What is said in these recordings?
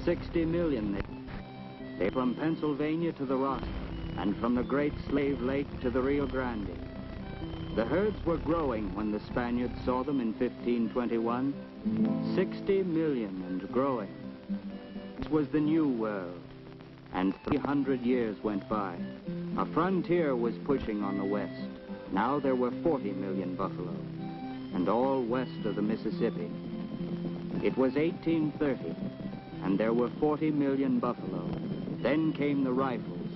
60 million. They from Pennsylvania to the Rock, and from the Great Slave Lake to the Rio Grande. The herds were growing when the Spaniards saw them in 1521. 60 million and growing. This was the New World, and 300 years went by. A frontier was pushing on the west. Now there were 40 million buffalo, and all west of the Mississippi. It was 1830, and there were 40 million buffalo. Then came the rifles,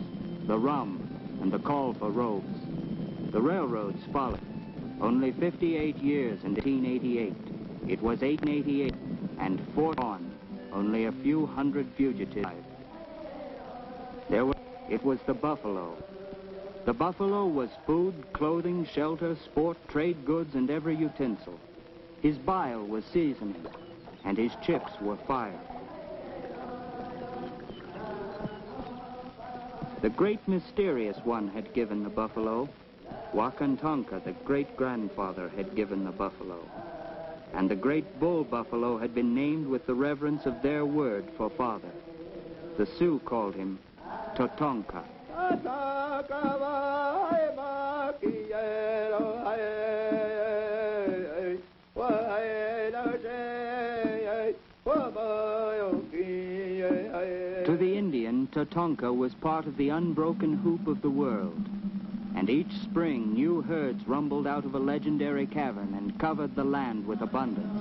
the rum, and the call for robes. The railroads followed. Only 58 years in 1888. It was 1888, and fought on. Only a few hundred fugitives. It was the buffalo. The buffalo was food, clothing, shelter, sport, trade goods, and every utensil. His bile was seasoning, and his chips were fire. The great mysterious one had given the buffalo. Wakantanka, the great-grandfather, had given the buffalo. And the great bull buffalo had been named with the reverence of their word for father. The Sioux called him Tatanka. To the Indian, Tatanka was part of the unbroken hoop of the world. And each spring, new herds rumbled out of a legendary cavern and covered the land with abundance.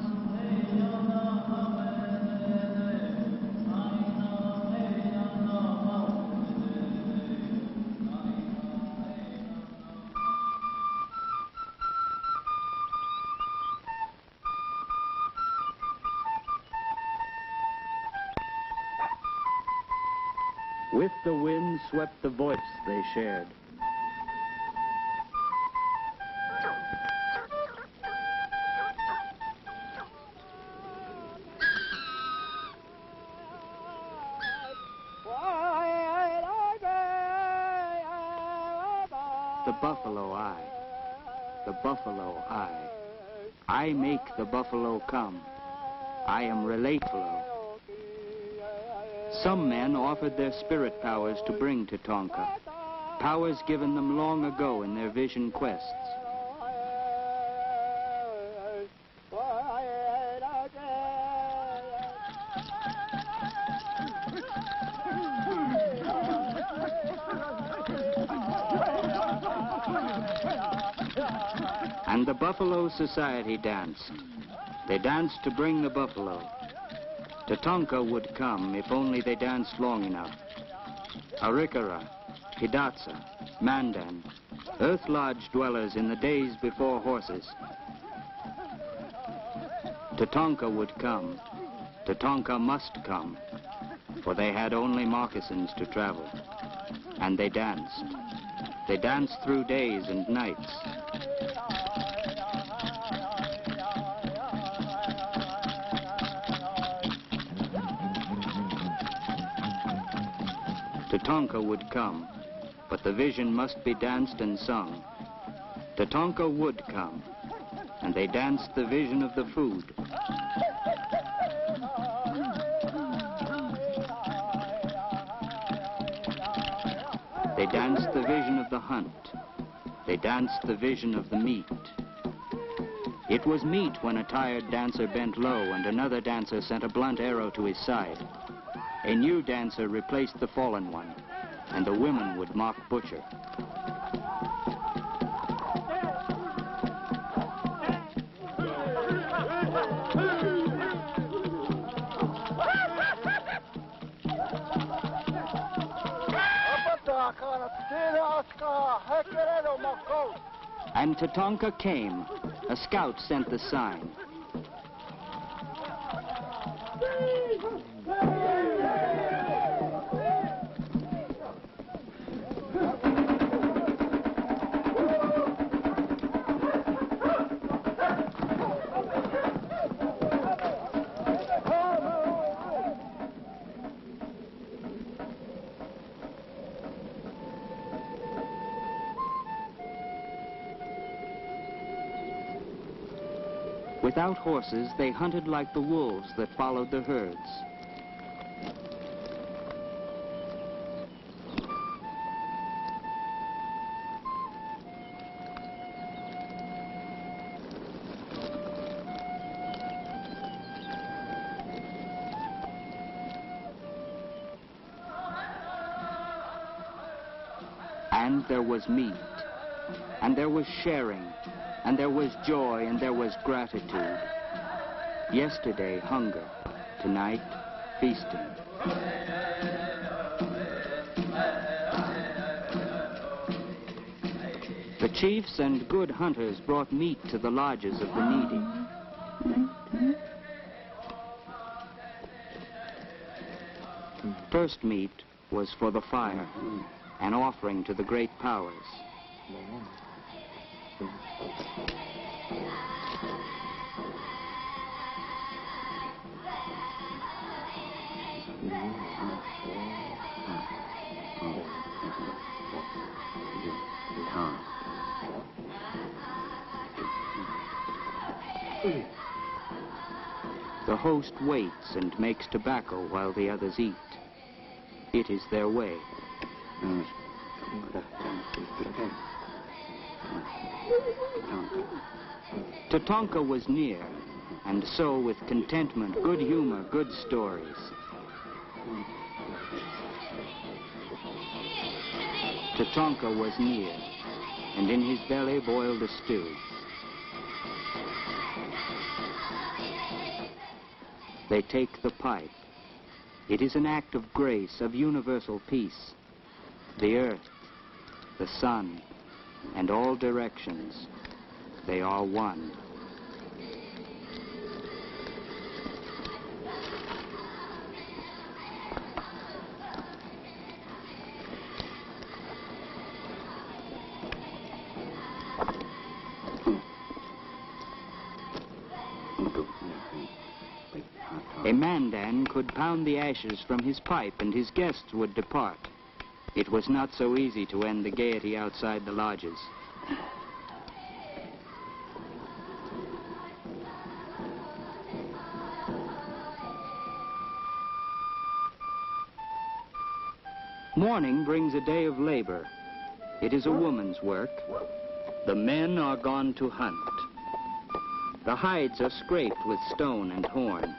With the wind swept the voice they shared. The buffalo I, the buffalo I make the buffalo come. I am relateful. Some men offered their spirit powers to bring to Tatanka, powers given them long ago in their vision quests. And the Buffalo Society danced. They danced to bring the buffalo. Tatanka would come if only they danced long enough. Arikara, Hidatsa, Mandan, Earth Lodge dwellers in the days before horses. Tatanka would come. Tatanka must come, for they had only moccasins to travel. And they danced. They danced through days and nights. Tatanka would come, but the vision must be danced and sung. Tatanka would come, and they danced the vision of the food. They danced the vision of the hunt. They danced the vision of the meat. It was meat when a tired dancer bent low and another dancer sent a blunt arrow to his side. A new dancer replaced the fallen one, and the women would mock butcher. And Tatanka came. A scout sent the sign. Without horses, they hunted like the wolves that followed the herds. And there was meat, and there was sharing, and there was joy, and there was gratitude. Yesterday, hunger. Tonight, feasting. The chiefs and good hunters brought meat to the lodges of the needy. First meat was for the fire, an offering to the great powers. The host waits and makes tobacco while the others eat. It is their way. Tatanka was near, and so with contentment, good humor, good stories. Tatanka was near, and in his belly boiled a stew. They take the pipe. It is an act of grace, of universal peace. The earth, the sun, and all directions, they are one. A mandan could pound the ashes from his pipe and his guests would depart. It was not so easy to end the gaiety outside the lodges. Morning brings a day of labor. It is a woman's work. The men are gone to hunt. The hides are scraped with stone and horn.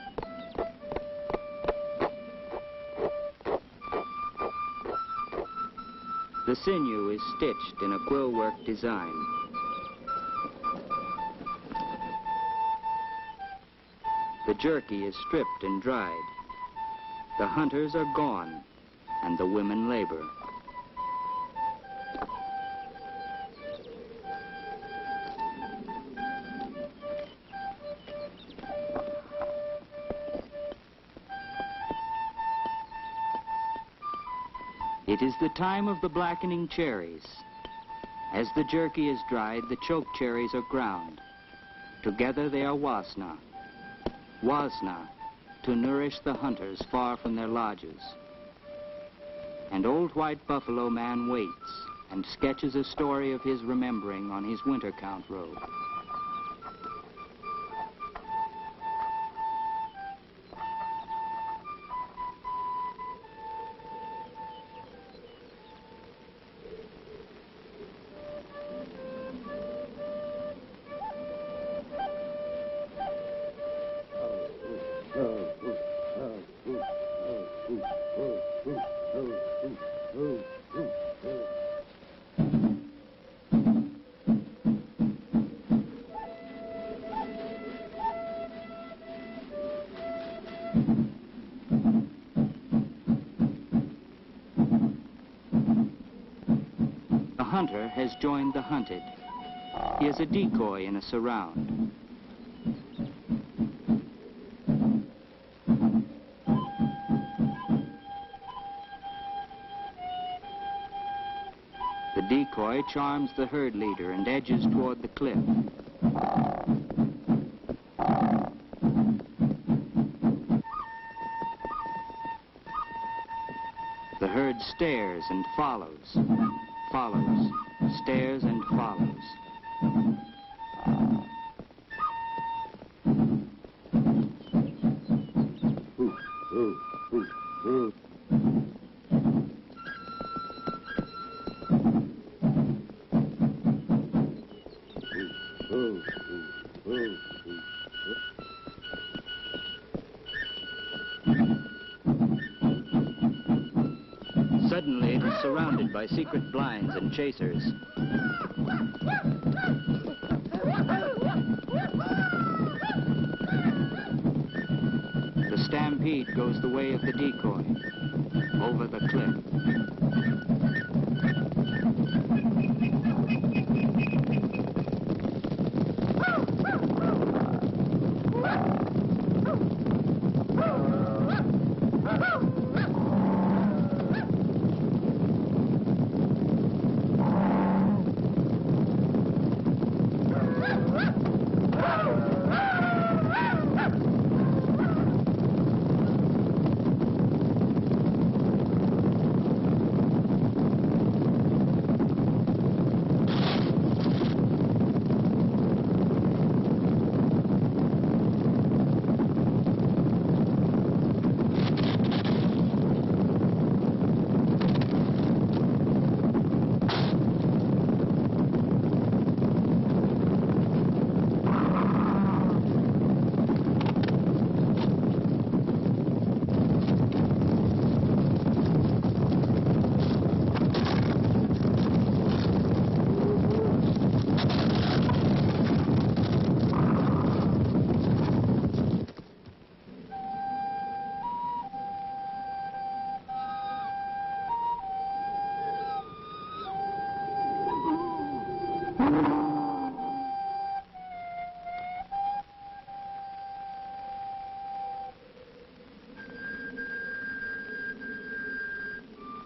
The sinew is stitched in a quillwork design. The jerky is stripped and dried. The hunters are gone, and the women labor. It is the time of the blackening cherries. As the jerky is dried, the choke cherries are ground. Together they are wasna. Wasna, to nourish the hunters far from their lodges. And old white buffalo man waits and sketches a story of his remembering on his winter count robe. The hunter has joined the hunted. He is a decoy in a surround. The decoy charms the herd leader and edges toward the cliff. The herd stares and follows, stares and follows. Suddenly, it is surrounded by secret blinds and chasers. The stampede goes the way of the decoy, over the cliff.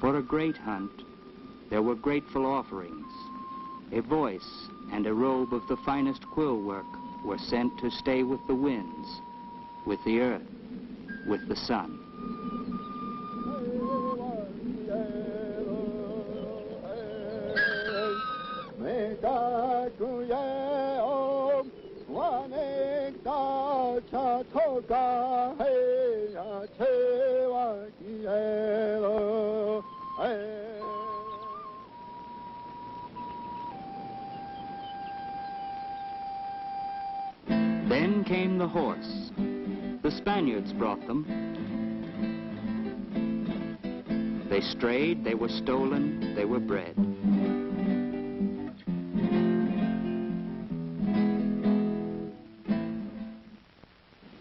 For a great hunt, there were grateful offerings. A voice and a robe of the finest quill work were sent to stay with the winds, with the earth, with the sun. Then came the horse. The Spaniards brought them. They strayed, they were stolen, they were bred.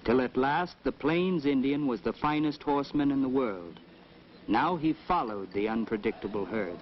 Till at last the Plains Indian was the finest horseman in the world. Now he followed the unpredictable herds.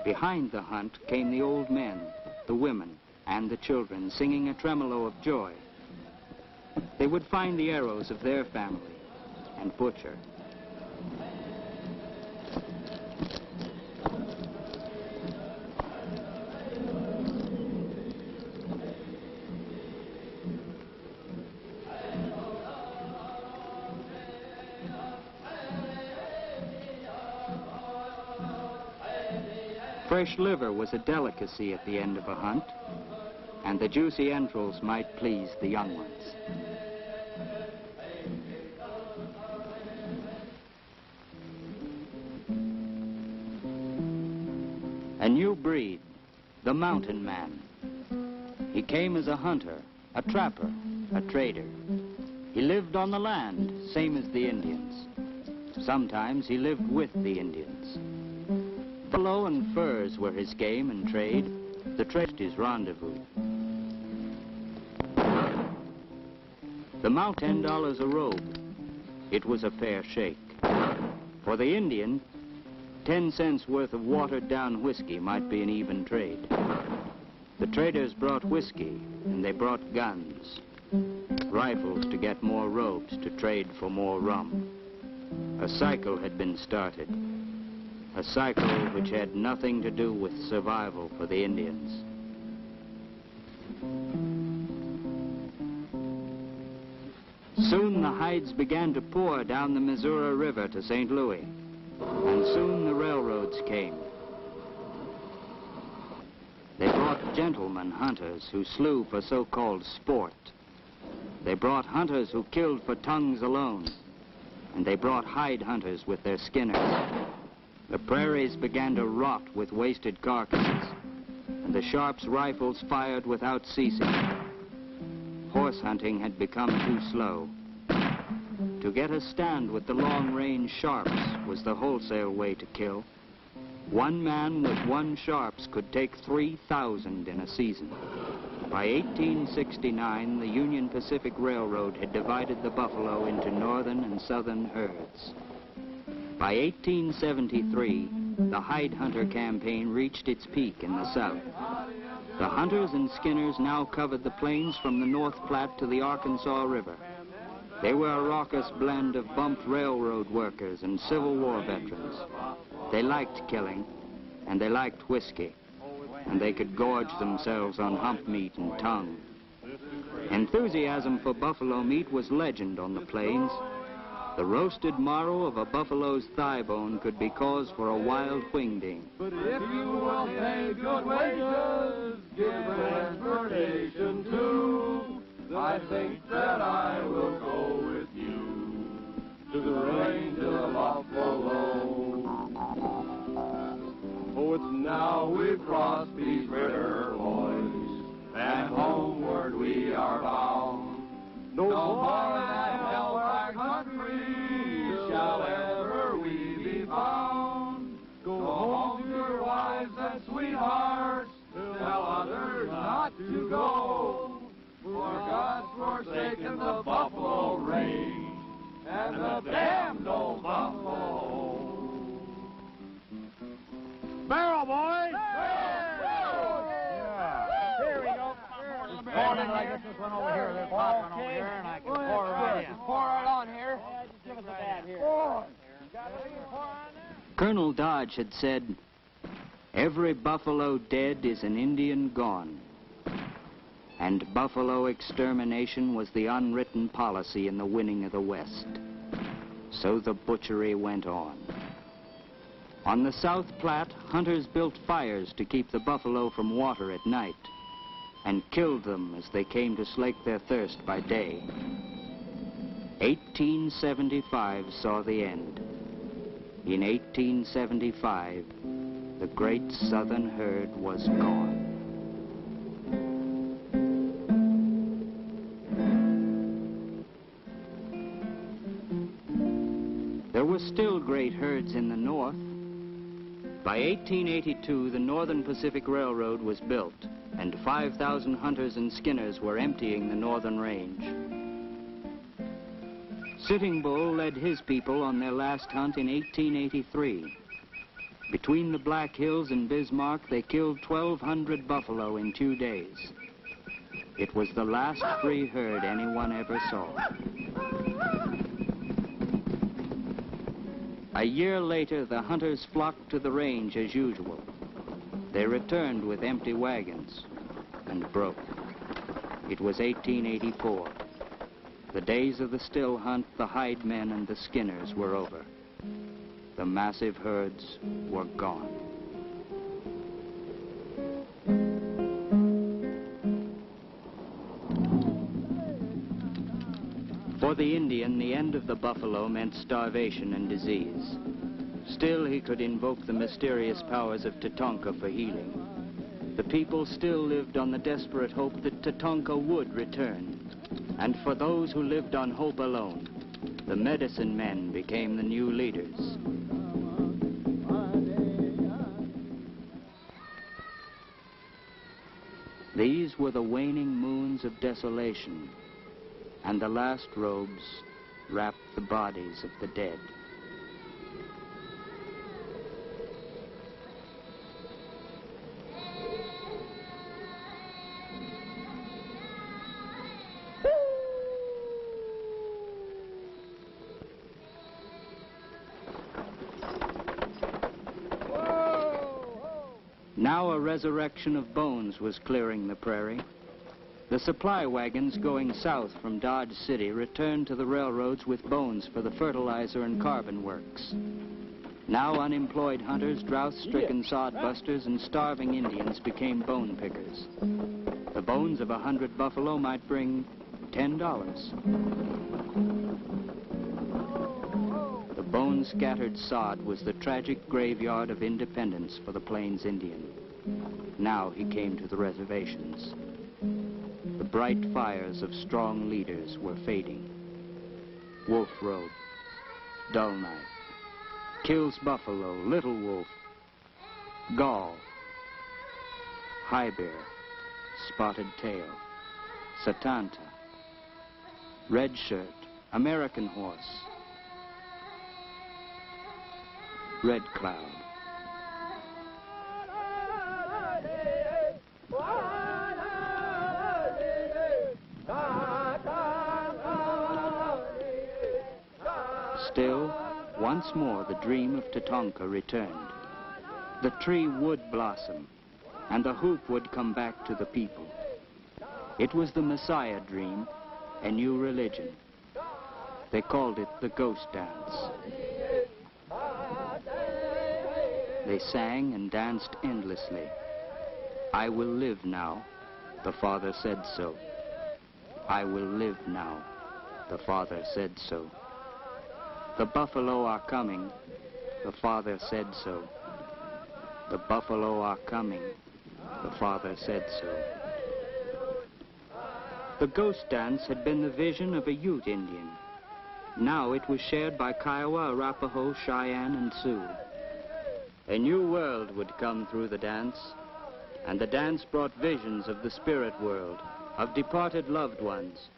Behind the hunt came the old men, the women, and the children, singing a tremolo of joy. They would find the arrows of their family and butcher. Fresh liver was a delicacy at the end of a hunt, and the juicy entrails might please the young ones. A new breed, the mountain man. He came as a hunter, a trapper, a trader. He lived on the land, same as the Indians. Sometimes he lived with the Indians. Buffalo and furs were his game and trade, the trade his rendezvous. The mount $10 a robe. It was a fair shake. For the Indian, 10 cents worth of watered-down whiskey might be an even trade. The traders brought whiskey, and they brought guns, rifles to get more robes to trade for more rum. A cycle had been started, a cycle which had nothing to do with survival for the Indians. Soon the hides began to pour down the Missouri River to St. Louis, and soon the railroads came. They brought gentlemen hunters who slew for so-called sport. They brought hunters who killed for tongues alone, and they brought hide hunters with their skinners. The prairies began to rot with wasted carcasses, and the sharps' rifles fired without ceasing. Horse hunting had become too slow. To get a stand with the long-range sharps was the wholesale way to kill. One man with one sharps could take 3,000 in a season. By 1869, the Union Pacific Railroad had divided the buffalo into northern and southern herds. By 1873, the hide hunter campaign reached its peak in the south. The hunters and skinners now covered the plains from the North Platte to the Arkansas River. They were a raucous blend of bumped railroad workers and Civil War veterans. They liked killing, and they liked whiskey, and they could gorge themselves on hump meat and tongue. Enthusiasm for buffalo meat was legend on the plains. The roasted marrow of a buffalo's thigh bone could be cause for a wild wingding. But if you will pay good wages, give transportation too, I think that I will go with you to the range of the buffalo. Oh, it's now we've crossed these bitter boys, and homeward we are bound. No more that hellfire country shall ever we be found. Go home to your wives and sweethearts, tell others not to go. For God's forsaken the buffalo range, and the damned old buffalo. Barrel, boys! Barrel! Yeah. Here we go. Pour it in. I get this one over here. There's hot one over here, and I can pour it right in. Pour it on here. Yeah, just give us a dab here. Colonel Dodge had said, "Every buffalo dead is an Indian gone." And buffalo extermination was the unwritten policy in the winning of the West. So the butchery went on. On the South Platte, hunters built fires to keep the buffalo from water at night, and killed them as they came to slake their thirst by day. 1875 saw the end. In 1875, the great southern herd was gone. There were still great herds in the north. By 1882, the Northern Pacific Railroad was built, and 5,000 hunters and skinners were emptying the northern range. Sitting Bull led his people on their last hunt in 1883. Between the Black Hills and Bismarck, they killed 1,200 buffalo in 2 days. It was the last free herd anyone ever saw. A year later, the hunters flocked to the range as usual. They returned with empty wagons and broke. It was 1884. The days of the still hunt, the hide men and the skinners were over. The massive herds were gone. For the Indian, the end of the buffalo meant starvation and disease. Still, he could invoke the mysterious powers of Tatanka for healing. The people still lived on the desperate hope that Tatanka would return. And for those who lived on hope alone, the medicine men became the new leaders. These were the waning moons of desolation, and the last robes wrapped the bodies of the dead. Now a resurrection of bones was clearing the prairie. The supply wagons going south from Dodge City returned to the railroads with bones for the fertilizer and carbon works. Now unemployed hunters, drought-stricken sodbusters, and starving Indians became bone pickers. The bones of 100 buffalo might bring $10. The bone-scattered sod was the tragic graveyard of independence for the Plains Indian. Now he came to the reservations. The bright fires of strong leaders were fading. Wolf Road, Dull Night, Kills Buffalo, Little Wolf, Gall, High Bear, Spotted Tail, Satanta, Red Shirt, American Horse, Red Cloud. Still, once more the dream of Tatanka returned. The tree would blossom, and the hoop would come back to the people. It was the Messiah dream, a new religion. They called it the Ghost Dance. They sang and danced endlessly. I will live now, the Father said so. I will live now, the Father said so. The buffalo are coming, the Father said so. The buffalo are coming, the Father said so. The Ghost Dance had been the vision of a Ute Indian. Now it was shared by Kiowa, Arapaho, Cheyenne, and Sioux. A new world would come through the dance, and the dance brought visions of the spirit world, of departed loved ones,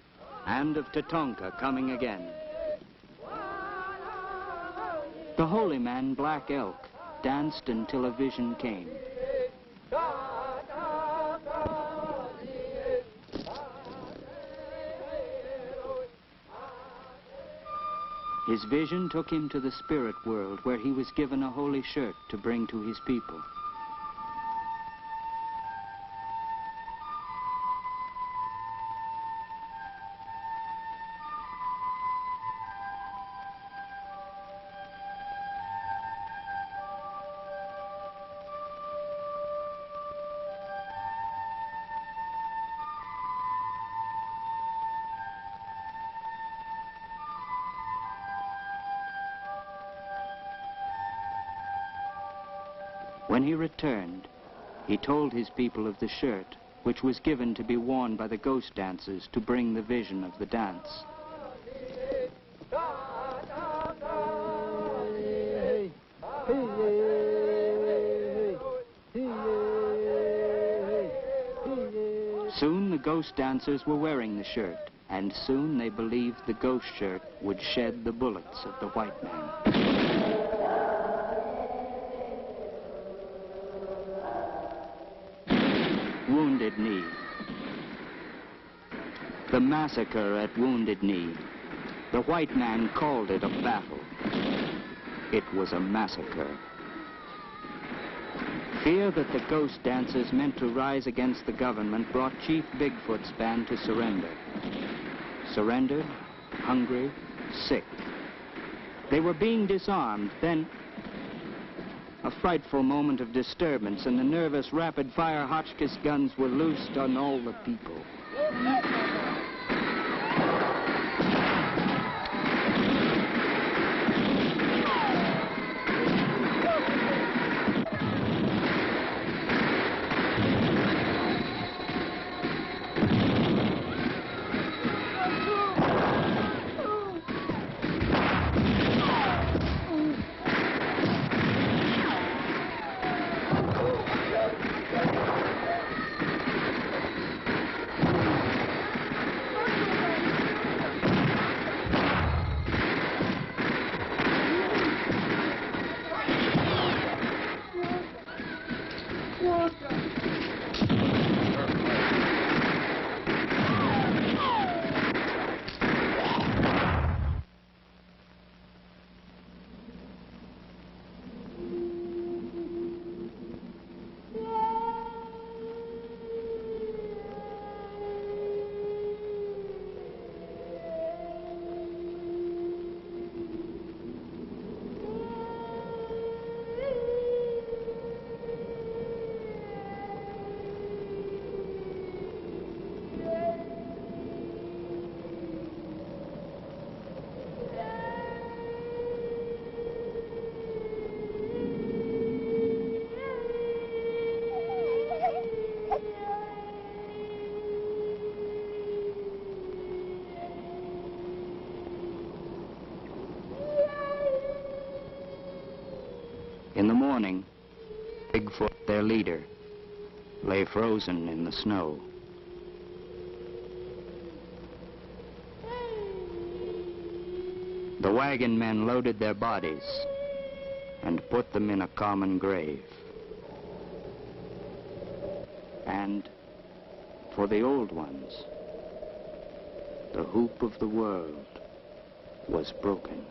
and of Tatanka coming again. The holy man, Black Elk, danced until a vision came. His vision took him to the spirit world, where he was given a holy shirt to bring to his people. When he returned, he told his people of the shirt, which was given to be worn by the ghost dancers to bring the vision of the dance. Soon the ghost dancers were wearing the shirt, and soon they believed the ghost shirt would shed the bullets of the white man. Wounded Knee. The massacre at Wounded Knee. The white man called it a battle. It was a massacre. Fear that the ghost dancers meant to rise against the government brought Chief Bigfoot's band to surrender. Surrendered, hungry, sick. They were being disarmed. Then a frightful moment of disturbance, and the nervous, rapid-fire Hotchkiss guns were loosed on all the people. In the morning, Bigfoot, their leader, lay frozen in the snow. The wagon men loaded their bodies and put them in a common grave. And for the old ones, the hoop of the world was broken.